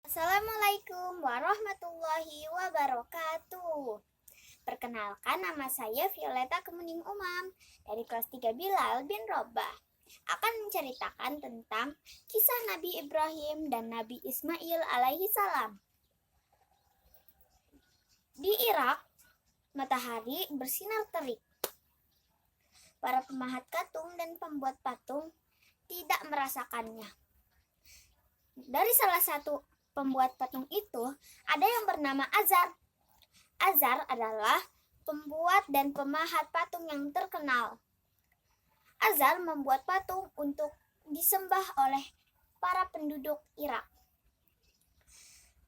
Assalamualaikum warahmatullahi wabarakatuh. Perkenalkan, nama saya Violeta Kemuning Umam dari kelas 3 Bilal bin Robah. Akan menceritakan tentang kisah Nabi Ibrahim dan Nabi Ismail alaihi salam. Di Irak, matahari bersinar terik. Para pemahat patung dan pembuat patung tidak merasakannya. Dari salah satu pembuat patung itu, ada yang bernama Azar. Azar adalah pembuat dan pemahat patung yang terkenal. Azar membuat patung untuk disembah oleh para penduduk Irak.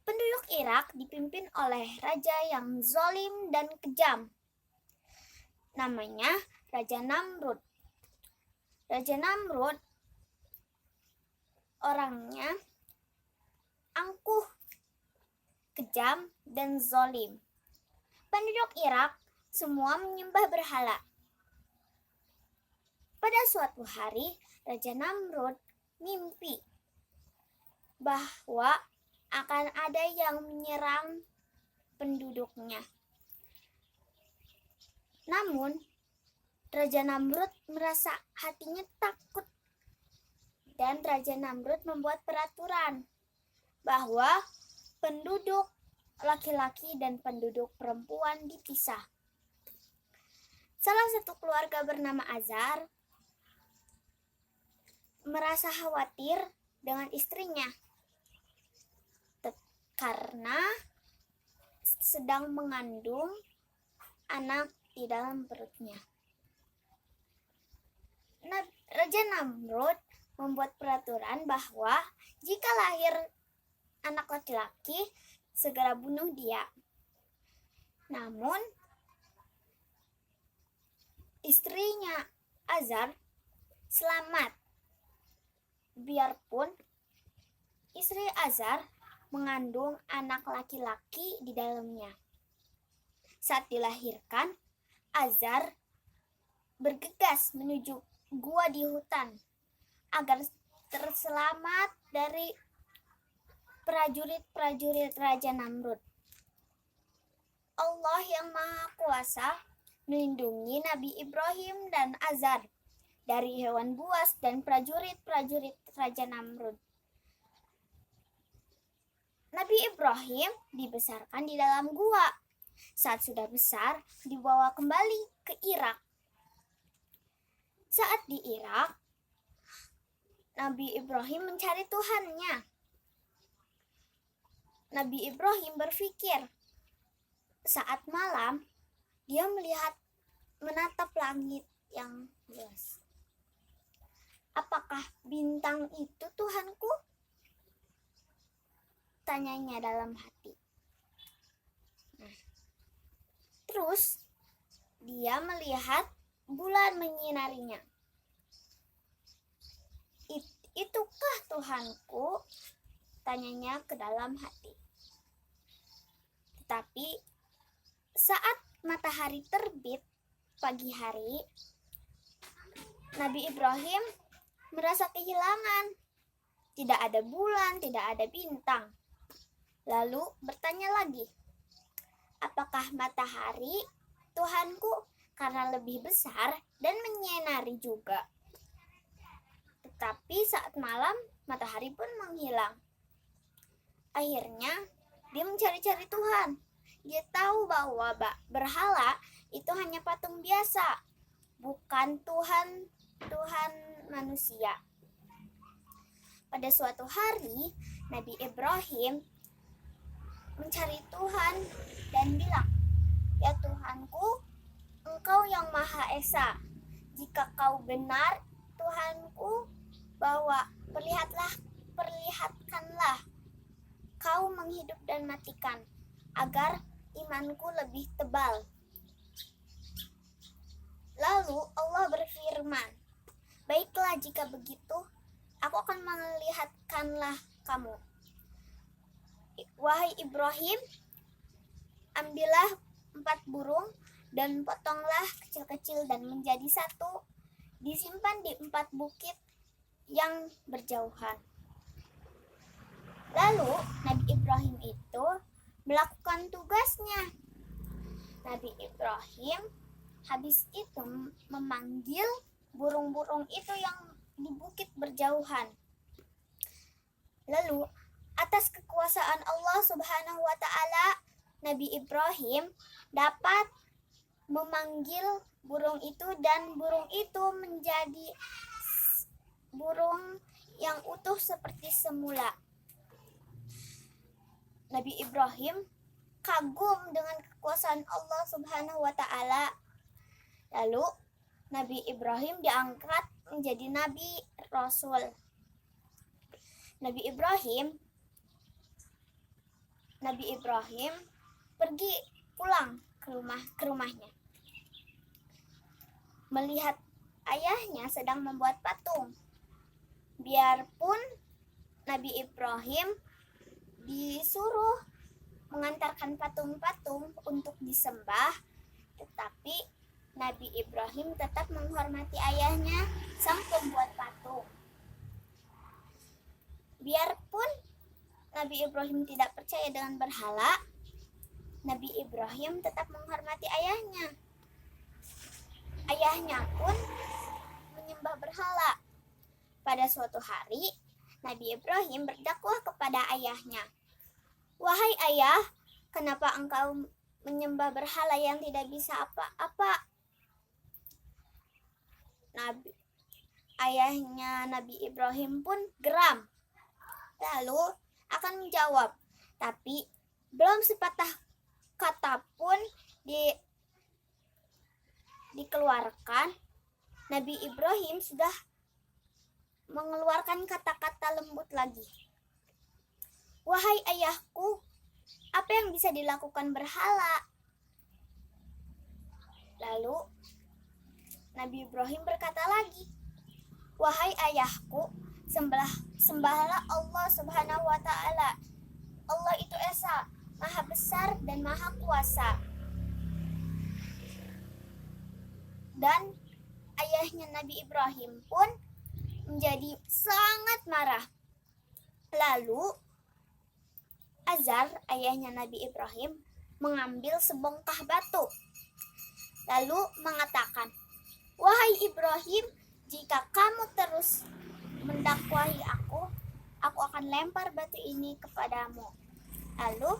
Penduduk Irak dipimpin oleh raja yang zalim dan kejam. Namanya Raja Namrud. Raja Namrud orangnya angkuh, kejam, dan zalim. Penduduk Irak semua menyembah berhala. Pada suatu hari, Raja Namrud mimpi bahwa akan ada yang menyerang penduduknya. Namun, Raja Namrud merasa hatinya takut dan Raja Namrud membuat peraturan bahwa penduduk laki-laki dan penduduk perempuan dipisah. Salah satu keluarga bernama Azar merasa khawatir dengan istrinya karena sedang mengandung anak di dalam perutnya. Raja Namrud membuat peraturan bahwa jika lahir anak laki-laki, segera bunuh dia. Namun, istrinya Azar selamat. Biarpun istri Azar mengandung anak laki-laki di dalamnya. Saat dilahirkan, Azar bergegas menuju gua di hutan agar terselamat dari prajurit-prajurit Raja Namrud. Allah yang Maha Kuasa melindungi Nabi Ibrahim dan Azar dari hewan buas dan prajurit-prajurit Raja Namrud. Nabi Ibrahim dibesarkan di dalam gua. Saat sudah besar, dibawa kembali ke Irak. Saat di Irak, Nabi Ibrahim mencari Tuhannya. Nabi Ibrahim berpikir, saat malam dia menatap langit yang luas. Apakah bintang itu Tuhanku? Tanyanya dalam hati. Terus dia melihat bulan menyinarinya. Itukah Tuhanku? Tanyanya ke dalam hati. Tetapi saat matahari terbit pagi hari, Nabi Ibrahim merasa kehilangan. Tidak ada bulan, tidak ada bintang. Lalu bertanya lagi, apakah matahari Tuhanku karena lebih besar dan menyinari juga? Tetapi saat malam, matahari pun menghilang. Akhirnya, dia mencari-cari Tuhan. Dia tahu bahwa berhala itu hanya patung biasa, bukan Tuhan manusia. Pada suatu hari, Nabi Ibrahim mencari Tuhan dan bilang, "Ya Tuhanku, Engkau yang Maha Esa. Jika Kau benar, Tuhanku, bahwa perlihatkanlah Kau menghidup dan matikan, agar imanku lebih tebal." Lalu Allah berfirman, "Baiklah, jika begitu, aku akan melihatkanlah kamu. Wahai Ibrahim, ambillah 4 burung dan potonglah kecil-kecil dan menjadi satu, disimpan di 4 bukit yang berjauhan. Lalu Nabi Ibrahim itu melakukan tugasnya. Nabi Ibrahim habis itu memanggil burung-burung itu yang di bukit berjauhan. Lalu atas kekuasaan Allah Subhanahu wa taala, Nabi Ibrahim dapat memanggil burung itu dan burung itu menjadi burung yang utuh seperti semula. Nabi Ibrahim kagum dengan kekuasaan Allah Subhanahu wa taala. Lalu Nabi Ibrahim diangkat menjadi nabi rasul. Nabi Ibrahim pergi pulang ke rumahnya. Melihat ayahnya sedang membuat patung. Biarpun Nabi Ibrahim disuruh mengantarkan patung-patung untuk disembah, tetapi Nabi Ibrahim tetap menghormati ayahnya, sang pembuat patung. Biarpun Nabi Ibrahim tidak percaya dengan berhala, Nabi Ibrahim tetap menghormati ayahnya. Ayahnya pun menyembah berhala. Pada suatu hari, Nabi Ibrahim berdakwah kepada ayahnya. "Wahai ayah, kenapa engkau menyembah berhala yang tidak bisa apa-apa?" Ayahnya Nabi Ibrahim pun geram. Lalu akan menjawab, tapi belum sepatah kata pun dikeluarkan, Nabi Ibrahim sudah mengeluarkan kata-kata lembut lagi. "Wahai ayahku, apa yang bisa dilakukan berhala?" Lalu Nabi Ibrahim berkata lagi, "Wahai ayahku, sembahlah Allah Subhanahu wa taala. Allah itu Esa, Maha Besar dan Maha Kuasa." Dan ayahnya Nabi Ibrahim pun menjadi sangat marah. Lalu Azar, ayahnya Nabi Ibrahim, mengambil sebongkah batu. Lalu mengatakan, "Wahai Ibrahim, jika kamu terus mendakwahi aku akan lempar batu ini kepadamu." Lalu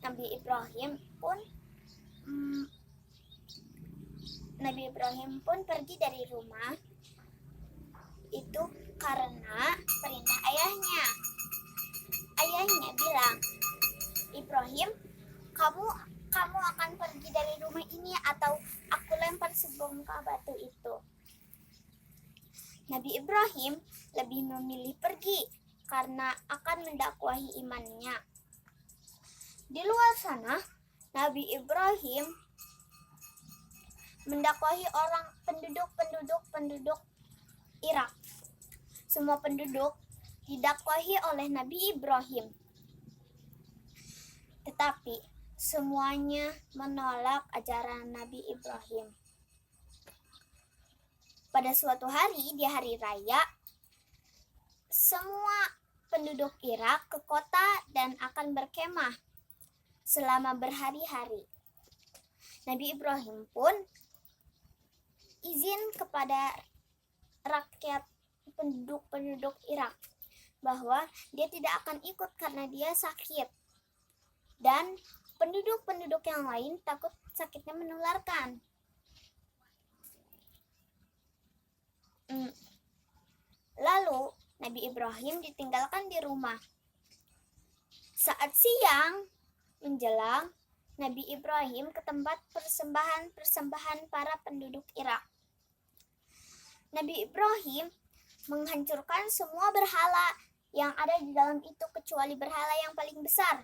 Nabi Ibrahim pun pergi dari rumah itu karena perintah ayahnya. Ayahnya bilang, "Ibrahim, kamu akan pergi dari rumah ini atau aku lempar sebongkah batu itu." Nabi Ibrahim lebih memilih pergi karena akan mendakwahi imannya. Di luar sana, Nabi Ibrahim mendakwahi penduduk Irak. Semua penduduk didakwahi oleh Nabi Ibrahim. Tetapi semuanya menolak ajaran Nabi Ibrahim. Pada suatu hari, di hari raya, semua penduduk Irak ke kota dan akan berkemah selama berhari-hari. Nabi Ibrahim pun izin kepada rakyat penduduk Irak bahwa dia tidak akan ikut karena dia sakit. Dan penduduk yang lain takut sakitnya menularkan. Lalu Nabi Ibrahim ditinggalkan di rumah. Saat siang menjelang, Nabi Ibrahim ke tempat persembahan para penduduk Irak. Nabi Ibrahim menghancurkan semua berhala yang ada di dalam itu kecuali berhala yang paling besar.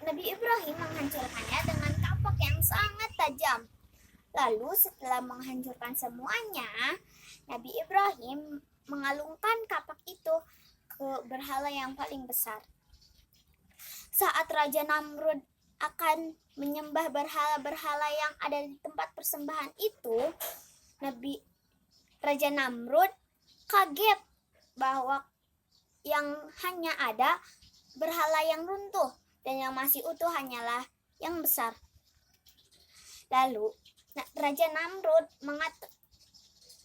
Nabi Ibrahim menghancurkannya dengan kapak yang sangat tajam. Lalu setelah menghancurkan semuanya, Nabi Ibrahim mengalungkan kapak itu ke berhala yang paling besar. Saat Raja Namrud akan menyembah berhala-berhala yang ada di tempat persembahan itu, Raja Namrud kaget bahwa yang hanya ada berhala yang runtuh, dan yang masih utuh hanyalah yang besar. Lalu Raja Namrud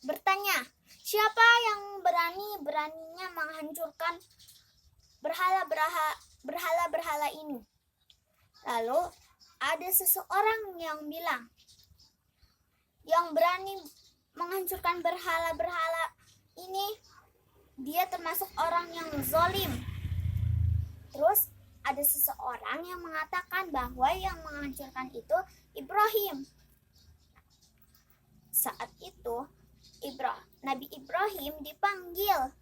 bertanya, siapa yang beraninya menghancurkan berhala-berhala ini? Lalu ada seseorang yang bilang, yang berani menghancurkan berhala-berhala ini, dia termasuk orang yang zalim. Terus ada seseorang yang mengatakan bahwa yang menghancurkan itu Ibrahim. Saat itu Nabi Ibrahim dipanggil.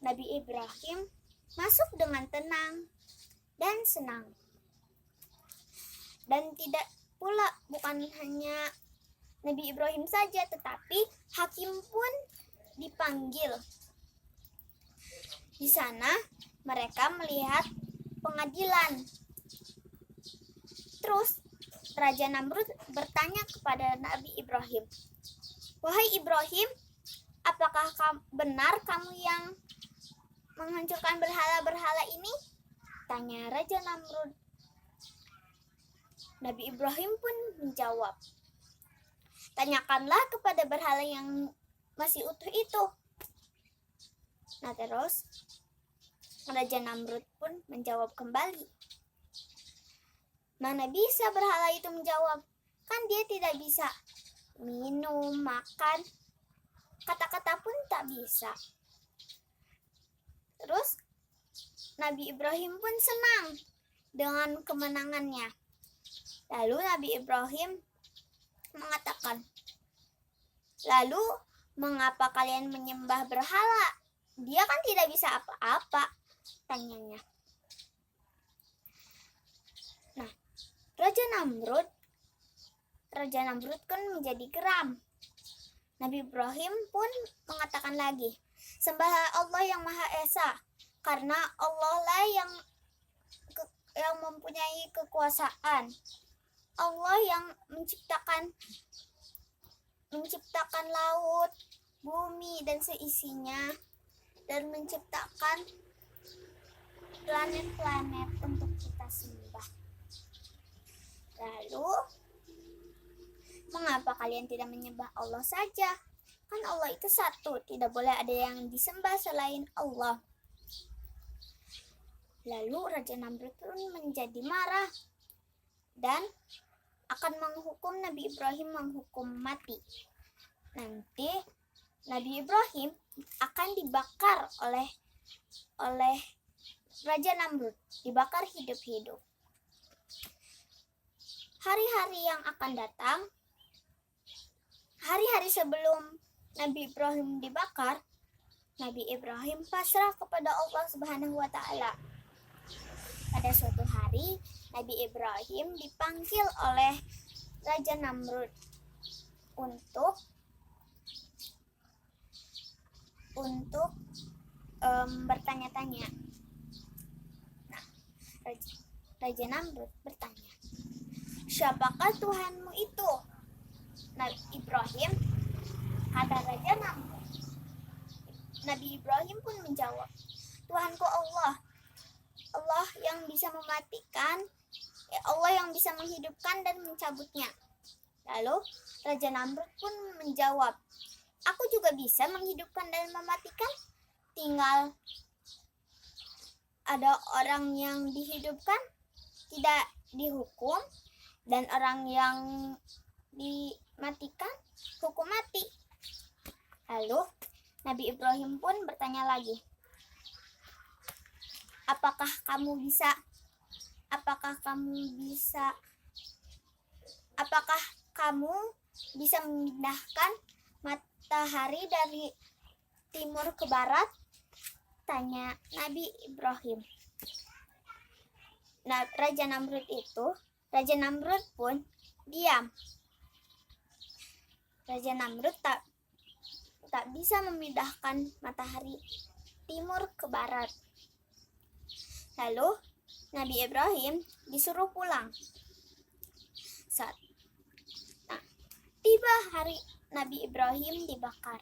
Nabi Ibrahim masuk dengan tenang dan senang. Dan tidak pula bukan hanya Nabi Ibrahim saja, tetapi hakim pun dipanggil. Di sana mereka melihat pengadilan. Terus Raja Namrud bertanya kepada Nabi Ibrahim, "Wahai Ibrahim, apakah benar kamu yang menghancurkan berhala-berhala ini?" tanya Raja Namrud. Nabi Ibrahim pun menjawab, "Tanyakanlah kepada berhala yang masih utuh itu." Nah, terus Raja Namrud pun menjawab kembali. Mana bisa berhala itu menjawab? Kan dia tidak bisa minum, makan, kata-kata pun tak bisa. Terus Nabi Ibrahim pun senang dengan kemenangannya. Lalu Nabi Ibrahim mengatakan, "Lalu mengapa kalian menyembah berhala? Dia kan tidak bisa apa-apa," tanyanya. Nah, Raja Namrud kan menjadi geram. Nabi Ibrahim pun mengatakan lagi, "Sembahlah Allah yang Maha Esa, karena Allah lah yang mempunyai kekuasaan. Allah yang menciptakan laut, bumi dan seisinya, dan menciptakan planet-planet untuk kita sembah. Lalu, mengapa kalian tidak menyembah Allah saja? Kan Allah itu satu, tidak boleh ada yang disembah selain Allah." Lalu Raja Namrud pun menjadi marah dan akan menghukum Nabi Ibrahim, menghukum mati. Nanti Nabi Ibrahim akan dibakar oleh Raja Namrud, dibakar hidup-hidup. Hari-hari yang akan datang, hari-hari sebelum Nabi Ibrahim dibakar, Nabi Ibrahim pasrah kepada Allah Subhanahu wa Ta'ala. Pada suatu hari, Nabi Ibrahim dipanggil oleh Raja Namrud untuk bertanya-tanya. Nah, Raja Namrud bertanya, "Siapakah Tuhanmu itu?" Nabi Ibrahim, kata Raja Namrud. Nabi Ibrahim pun menjawab, "Tuhanku Allah. Allah yang bisa mematikan, Allah yang bisa menghidupkan dan mencabutnya." Lalu Raja Namrud pun menjawab, "Aku juga bisa menghidupkan dan mematikan. Tinggal ada orang yang dihidupkan tidak dihukum, dan orang yang dimatikan hukum mati." Lalu Nabi Ibrahim pun bertanya lagi, Apakah kamu bisa memindahkan matahari dari timur ke barat?" tanya Nabi Ibrahim. Nah, Raja Namrud pun diam. Raja Namrud tak bisa memindahkan matahari timur ke barat. Lalu Nabi Ibrahim disuruh pulang. Tiba hari Nabi Ibrahim dibakar.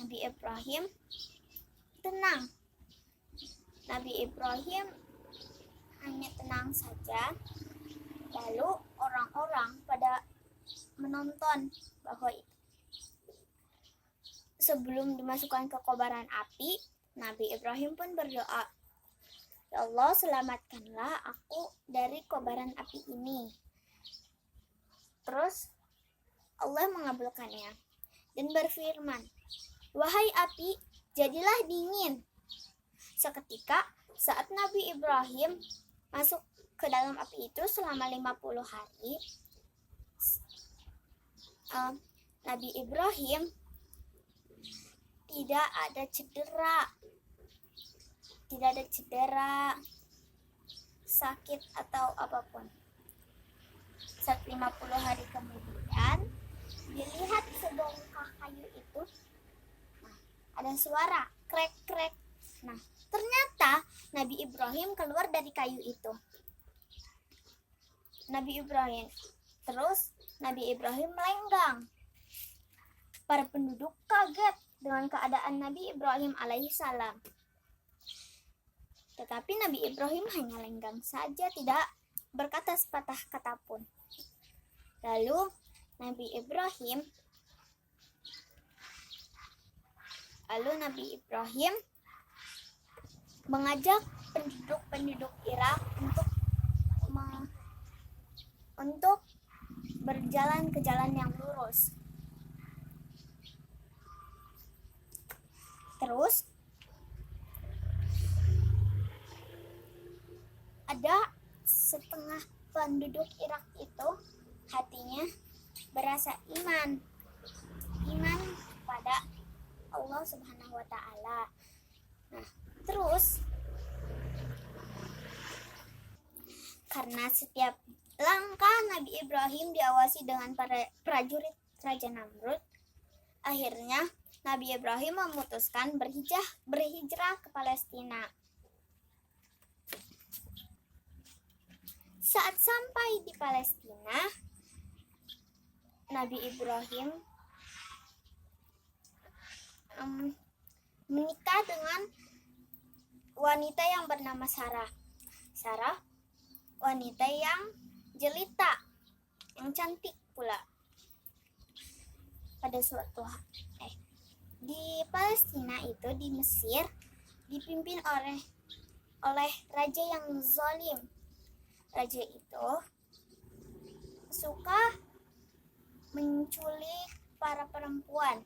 Nabi Ibrahim tenang Nabi Ibrahim hanya tenang saja. Lalu orang-orang pada menonton bahwa sebelum dimasukkan ke kobaran api, Nabi Ibrahim pun berdoa, "Ya Allah, selamatkanlah aku dari kobaran api ini." Terus Allah mengabulkannya dan berfirman, "Wahai api, jadilah dingin." Seketika saat Nabi Ibrahim masuk ke dalam api itu selama 50 hari, Nabi Ibrahim tidak ada cedera, sakit atau apapun. Saat 50 hari kemudian dilihat sebongkah kayu itu, ada suara krek-krek. Ternyata Nabi Ibrahim keluar dari kayu itu. Terus Nabi Ibrahim melenggang. Para penduduk kaget dengan keadaan Nabi Ibrahim alaihissalam. Tetapi Nabi Ibrahim hanya lenggang saja, tidak berkata sepatah kata pun. Lalu Nabi Ibrahim mengajak penduduk Irak untuk berjalan ke jalan yang lurus. Terus ada setengah penduduk Irak itu hatinya berasa iman kepada Allah Subhanahu wa taala. Terus karena setiap langkah Nabi Ibrahim diawasi dengan para prajurit Raja Namrud, akhirnya Nabi Ibrahim memutuskan berhijrah ke Palestina. Saat sampai di Palestina, Nabi Ibrahim menikah dengan wanita yang bernama Sarah. Sarah, wanita yang jelita, yang cantik pula. Pada suatu di Palestina itu, di Mesir, dipimpin oleh raja yang zalim. Raja itu suka menculik para perempuan,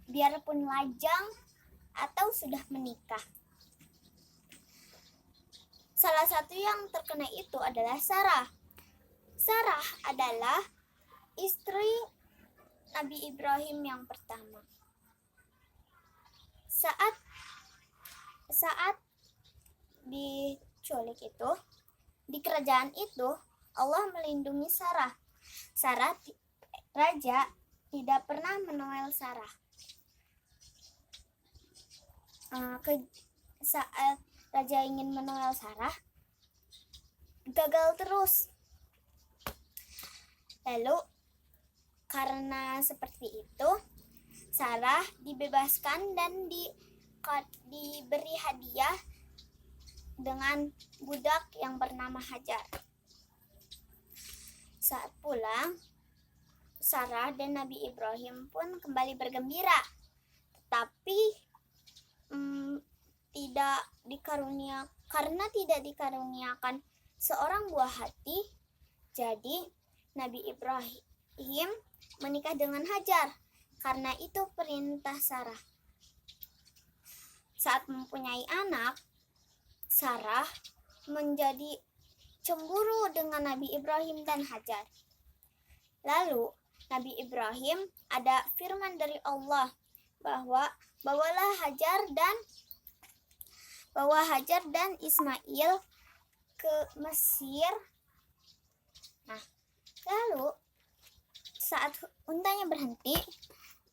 biarpun lajang atau sudah menikah. Salah satu yang terkena itu adalah Sarah. Sarah adalah istri Nabi Ibrahim yang pertama. Saat diculik itu, di kerajaan itu Allah melindungi Sarah. Raja tidak pernah menoel Sarah. Saat raja ingin menoel Sarah, gagal terus. Lalu karena seperti itu, Sarah dibebaskan dan diberi hadiah dengan budak yang bernama Hajar. Saat pulang, Sarah dan Nabi Ibrahim pun kembali bergembira, tetapi karena tidak dikaruniakan seorang buah hati, jadi Nabi Ibrahim menikah dengan Hajar. Karena itu perintah Sarah. Saat mempunyai anak, Sarah menjadi cemburu dengan Nabi Ibrahim dan Hajar. Lalu Nabi Ibrahim ada firman dari Allah bahwa bawa Hajar dan Ismail ke Mesir. Lalu saat untanya berhenti,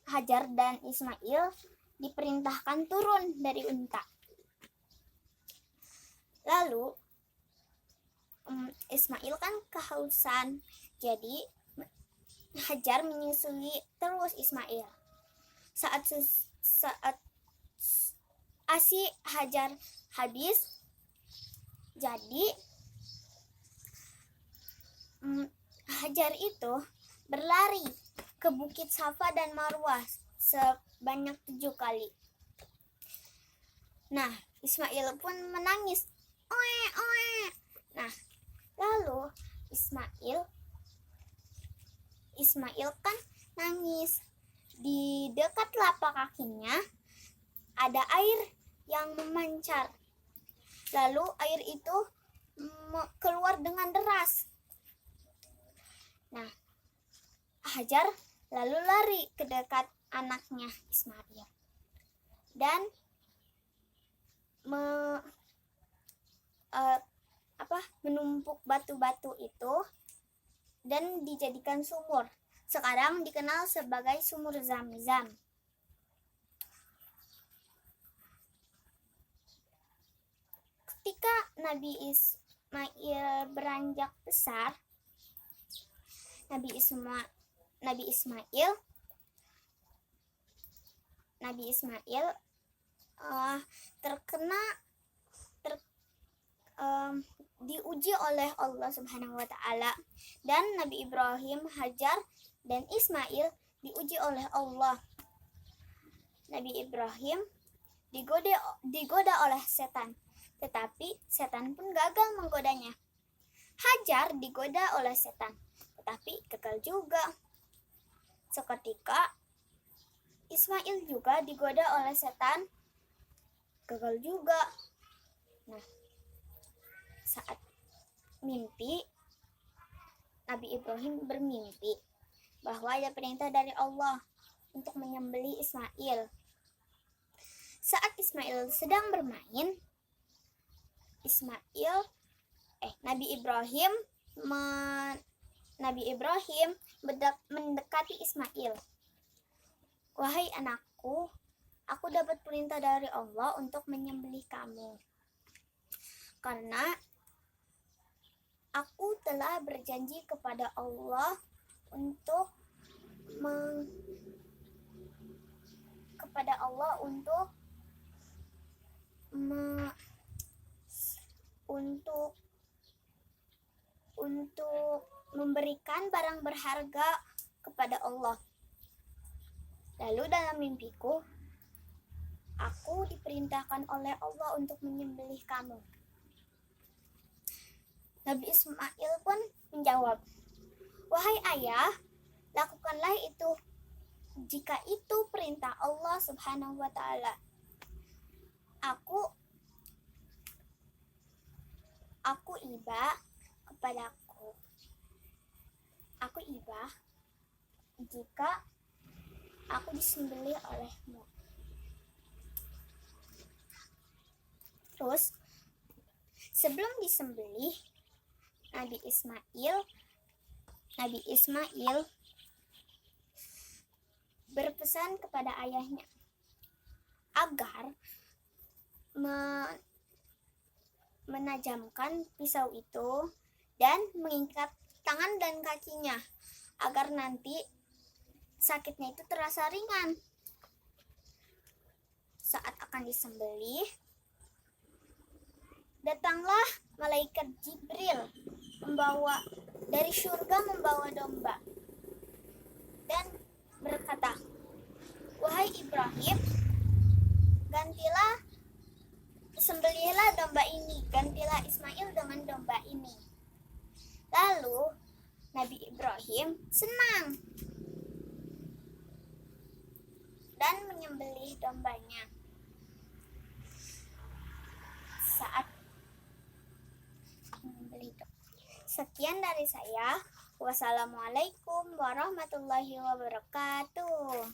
Hajar dan Ismail diperintahkan turun dari unta. Lalu Ismail kan kehausan, jadi Hajar menyusui terus Ismail. Saat ASI Hajar habis. Jadi Hajar itu berlari ke Bukit Safa dan Marwah sebanyak 7 kali. Nah, Ismail pun menangis. Oe, oe. Nah, lalu Ismail kan nangis. Di dekat telapak kakinya ada air yang memancar. Lalu air itu keluar dengan deras. Nah, Hajar lalu lari ke dekat anaknya Ismail dan menumpuk batu-batu itu dan dijadikan sumur. Sekarang dikenal sebagai sumur Zam-Zam. Ketika Nabi Ismail beranjak besar, Nabi Ismail diuji oleh Allah Subhanahu wa taala, dan Nabi Ibrahim, Hajar dan Ismail diuji oleh Allah. Nabi Ibrahim digoda oleh setan, tetapi setan pun gagal menggodanya. Hajar digoda oleh setan, tetapi gagal juga. Seketika Ismail juga digoda oleh setan, gagal juga. Nah, saat mimpi, Nabi Ibrahim bermimpi bahwa ada perintah dari Allah untuk menyembelih Ismail. Saat Ismail sedang bermain, Nabi Ibrahim mendekati Ismail. Wahai anakku, aku dapat perintah dari Allah untuk menyembelih kamu. Karena aku telah berjanji kepada Allah untuk memberikan barang berharga kepada Allah. Lalu dalam mimpiku, aku diperintahkan oleh Allah untuk menyembelih kamu. Nabi Ismail pun menjawab, wahai ayah, lakukanlah itu jika itu perintah Allah Subhanahu wa taala. Aku iba jika aku disembelih olehmu. Terus sebelum disembelih, Nabi Ismail berpesan kepada ayahnya agar menajamkan pisau itu dan mengikat tangan dan kakinya agar nanti sakitnya itu terasa ringan. Saat akan disembelih, datanglah malaikat Jibril dari surga membawa domba dan berkata, wahai Ibrahim, sembelihlah domba ini, gantilah Ismail dengan domba ini. Lalu Nabi Ibrahim senang dan menyembelih dombanya. Sekian dari saya. Wassalamualaikum warahmatullahi wabarakatuh.